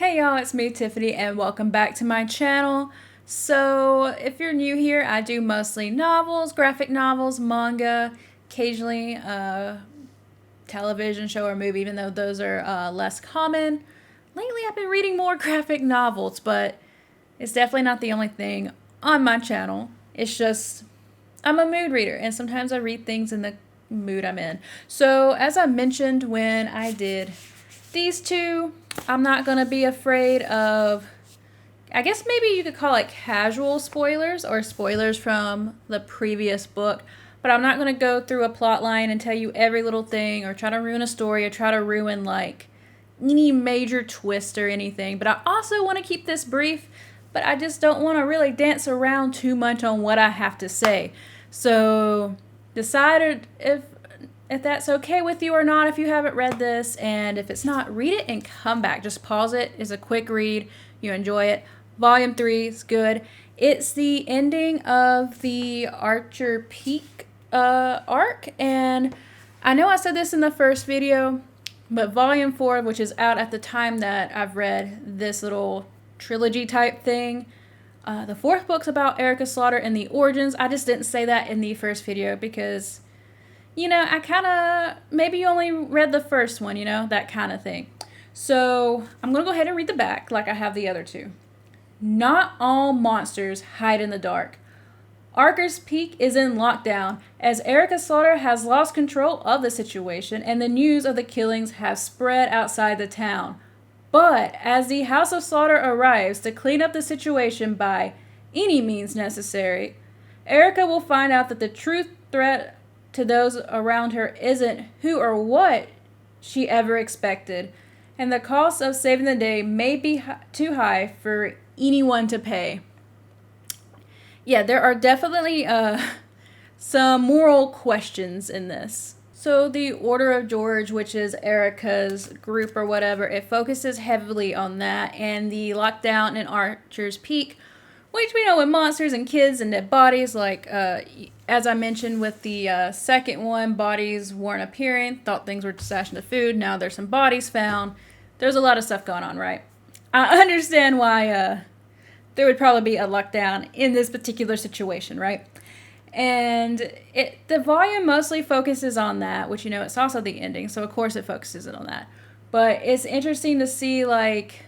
Hey y'all, it's me Tiffany and welcome back to my channel. So if you're new here, I do mostly novels, graphic novels, manga, occasionally a television show or movie, even though those are less common. Lately I've been reading more graphic novels, but it's definitely not the only thing on my channel. It's just I'm a mood reader and sometimes I read things in the mood I'm in. So as I mentioned when I did these two, I'm not going to be afraid of, I guess maybe you could call it casual spoilers or spoilers from the previous book, but I'm not going to go through a plot line and tell you every little thing or try to ruin a story or try to ruin like any major twist or anything. But I also want to keep this brief, but I just don't want to really dance around too much on what I have to say. So decide if that's okay with you or not if you haven't read this, and if it's not, read it and come back. Just pause it. It's a quick read. You enjoy it. Volume 3 is good. It's the ending of the Archer Peak arc, and I know I said this in the first video, but Volume 4, which is out at the time that I've read this little trilogy type thing, the fourth book's about Erica Slaughter and the origins. I just didn't say that in the first video because, you know, I kind of, maybe you only read the first one, you know, that kind of thing. So I'm going to go ahead and read the back like I have the other two. Not all monsters hide in the dark. Archer's Peak is in lockdown as Erica Slaughter has lost control of the situation and the news of the killings have spread outside the town. But as the House of Slaughter arrives to clean up the situation by any means necessary, Erica will find out that the true threat to those around her isn't who or what she ever expected, and the cost of saving the day may be too high for anyone to pay. Yeah, there are definitely some moral questions in this. So the Order of George, which is Erica's group or whatever, it focuses heavily on that, and the lockdown in Archer's Peak, which we know with monsters and kids and dead bodies, like as I mentioned with the second one, bodies weren't appearing, thought things were stashed into food, now there's some bodies found. There's a lot of stuff going on, right? I understand why there would probably be a lockdown in this particular situation, right? And the volume mostly focuses on that, which, you know, it's also the ending, so of course it focuses on that. But it's interesting to see, like,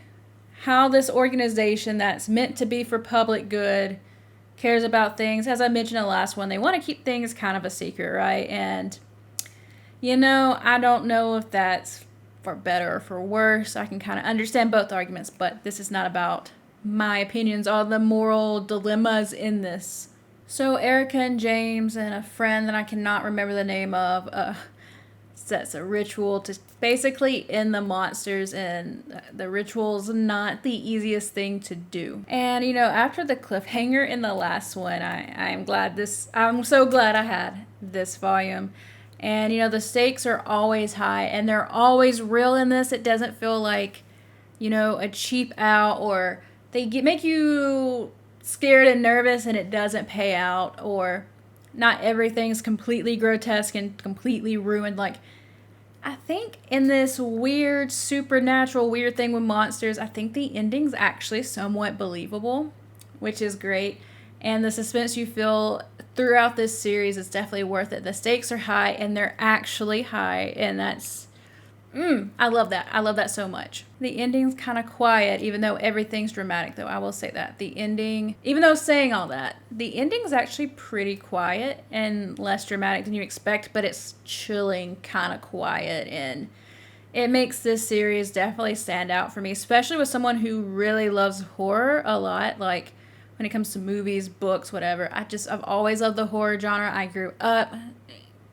how this organization that's meant to be for public good cares about things. As I mentioned in the last one, they want to keep things kind of a secret, right? And, you know, I don't know if that's for better or for worse. I can kind of understand both arguments, but this is not about my opinions on the moral dilemmas in this. So Erica and James and a friend that I cannot remember the name of sets a ritual to basically end the monsters, and the ritual's not the easiest thing to do. And, you know, after the cliffhanger in the last one, I'm so glad I had this volume. And, you know, the stakes are always high and they're always real in this. It doesn't feel like, you know, a cheap out, or make you scared and nervous and it doesn't pay out, or not everything's completely grotesque and completely ruined. Like, I think in this weird supernatural weird thing with monsters, I think the ending's actually somewhat believable, which is great. And the suspense you feel throughout this series is definitely worth it. The stakes are high and they're actually high, and that's I love that. I love that so much. The ending's kind of quiet, even though everything's dramatic, though. I will say that. The ending, even though saying all that, the ending's actually pretty quiet and less dramatic than you expect, but it's chilling, kind of quiet, and it makes this series definitely stand out for me, especially with someone who really loves horror a lot. Like, when it comes to movies, books, whatever. I've always loved the horror genre. I grew up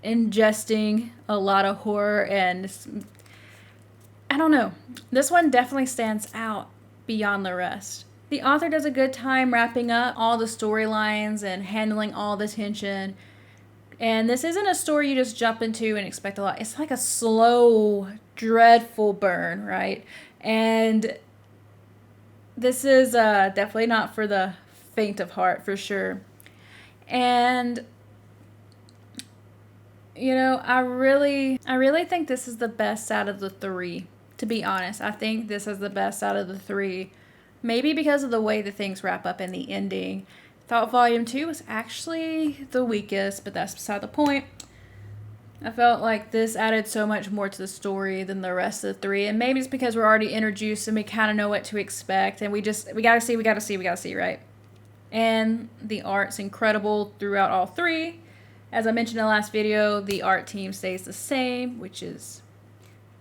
ingesting a lot of horror, and I don't know. This one definitely stands out beyond the rest. The author does a good time wrapping up all the storylines and handling all the tension. And this isn't a story you just jump into and expect a lot. It's like a slow, dreadful burn, right? And this is definitely not for the faint of heart, for sure. And, you know, I really think this is the best out of the three. to be honest. I think this is the best out of the three. Maybe because of the way the things wrap up in the ending. Thought volume 2 was actually the weakest, but that's beside the point. I felt like this added so much more to the story than the rest of the three. And maybe it's because we're already introduced and we kind of know what to expect. And we gotta see, right? And the art's incredible throughout all three. As I mentioned in the last video, the art team stays the same, which is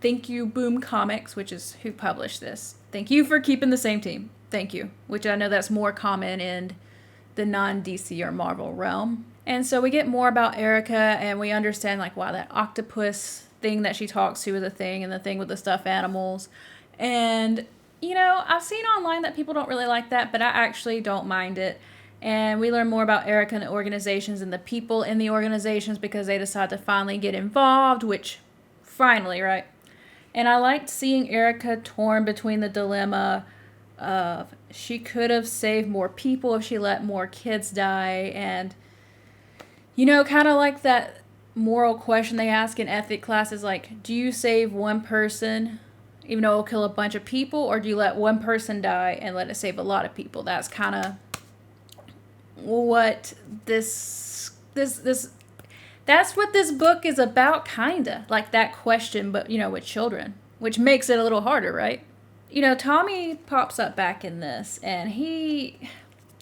Thank You Boom Comics, which is who published this. Thank you for keeping the same team. Thank you. Which I know that's more common in the non-DC or Marvel realm. And so we get more about Erica, and we understand, like, wow, that octopus thing that she talks to is a thing, and the thing with the stuffed animals. And, you know, I've seen online that people don't really like that, but I actually don't mind it. And we learn more about Erica and the organizations and the people in the organizations because they decide to finally get involved, which, finally, right? And I liked seeing Erica torn between the dilemma of she could have saved more people if she let more kids die, and you know, kind of like that moral question they ask in ethic classes, like, do you save one person even though it'll kill a bunch of people, or do you let one person die and let it save a lot of people? That's kind of what that's what this book is about, kinda like that question, but you know, with children, which makes it a little harder, right? You know, Tommy pops up back in this, and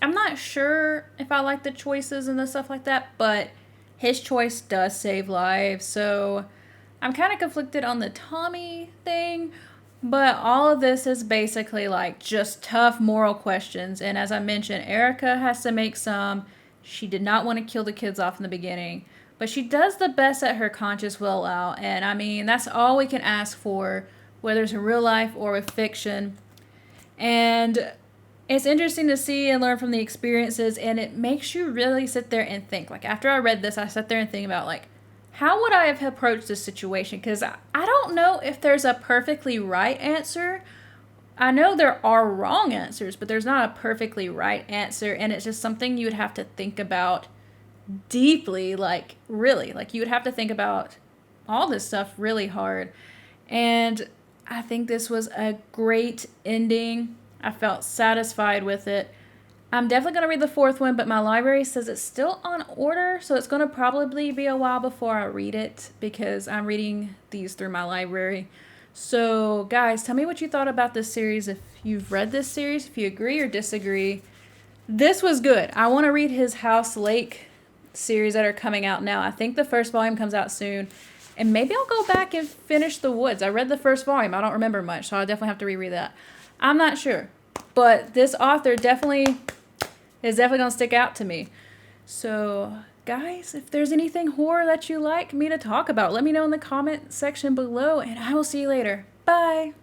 I'm not sure if I like the choices and the stuff like that, but his choice does save lives, so I'm kind of conflicted on the Tommy thing, but all of this is basically like just tough moral questions, and as I mentioned, Erica has to make some. She did not want to kill the kids off in the beginning, but she does the best that her conscience will allow, and I mean, that's all we can ask for, whether it's in real life or with fiction. And it's interesting to see and learn from the experiences, and it makes you really sit there and think. Like, after I read this, I sat there and think about, like, how would I have approached this situation? Because I don't know if there's a perfectly right answer. I know there are wrong answers, but there's not a perfectly right answer, and it's just something you would have to think about deeply, like, really. Like, you would have to think about all this stuff really hard. And I think this was a great ending. I felt satisfied with it. I'm definitely going to read the fourth one, but my library says it's still on order, so it's going to probably be a while before I read it because I'm reading these through my library. So, guys, tell me what you thought about this series, if you've read this series, if you agree or disagree. This was good. I want to read his House Lake series that are coming out now. I think the first volume comes out soon. And maybe I'll go back and finish The Woods. I read the first volume. I don't remember much, so I'll definitely have to reread that. I'm not sure. But this author is definitely going to stick out to me. So, guys, if there's anything horror that you like me to talk about, let me know in the comment section below, and I will see you later. Bye!